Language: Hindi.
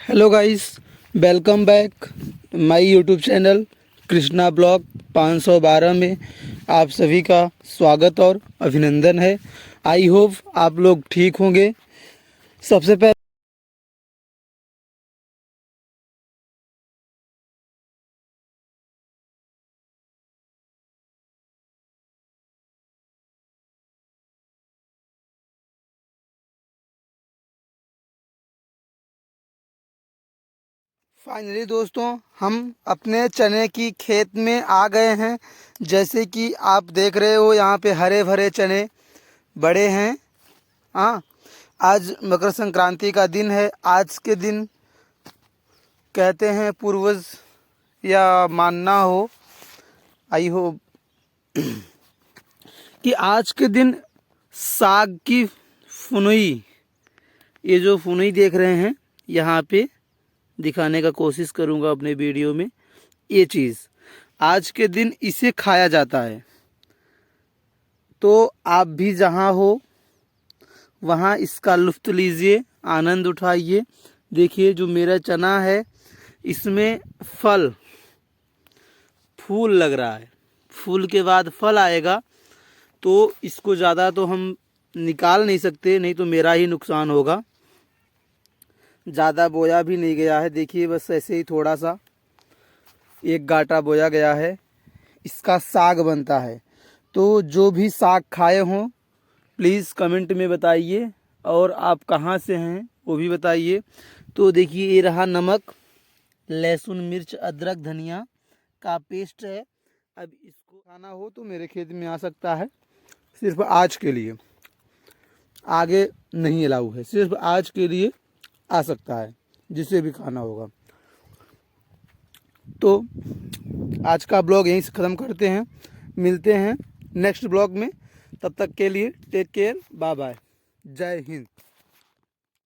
Hello guys, welcome back my YouTube channel Krishna blog 512 में आप सभी का स्वागत और अभिनंदन है। आई होप आप लोग ठीक होंगे। सबसे पहले फाइनली दोस्तों हम अपने चने की खेत में आ गए हैं। जैसे कि आप देख रहे हो यहाँ पे हरे भरे चने बड़े हैं। हाँ, आज मकर संक्रांति का दिन है। आज के दिन कहते हैं पूर्वज या मानना हो, आई होप कि आज के दिन साग की फुनई, ये जो फुनई देख रहे हैं यहाँ पे दिखाने का कोशिश करूँगा अपने वीडियो में। ये चीज़ आज के दिन इसे खाया जाता है। तो आप भी जहाँ हो वहाँ इसका लुत्फ़ लीजिए, आनंद उठाइए। देखिए जो मेरा चना है इसमें फूल लग रहा है। फूल के बाद फल आएगा, तो इसको ज़्यादा तो हम निकाल नहीं सकते, नहीं तो मेरा ही नुकसान होगा। ज़्यादा बोया भी नहीं गया है, देखिए बस ऐसे ही थोड़ा सा एक गांटा बोया गया है। इसका साग बनता है। तो जो भी साग खाए हों प्लीज़ कमेंट में बताइए, और आप कहाँ से हैं वो भी बताइए। तो देखिए ये रहा नमक, लहसुन, मिर्च, अदरक, धनिया का पेस्ट है। अब इसको खाना हो तो मेरे खेत में आ सकता है, सिर्फ आज के लिए, आगे नहीं अलाउ है, सिर्फ आज के लिए आ सकता है जिसे भी खाना होगा। तो आज का ब्लॉग यहीं से ख़त्म करते हैं, मिलते हैं नेक्स्ट ब्लॉग में। तब तक के लिए टेक केयर, बाय बाय, जय हिंद।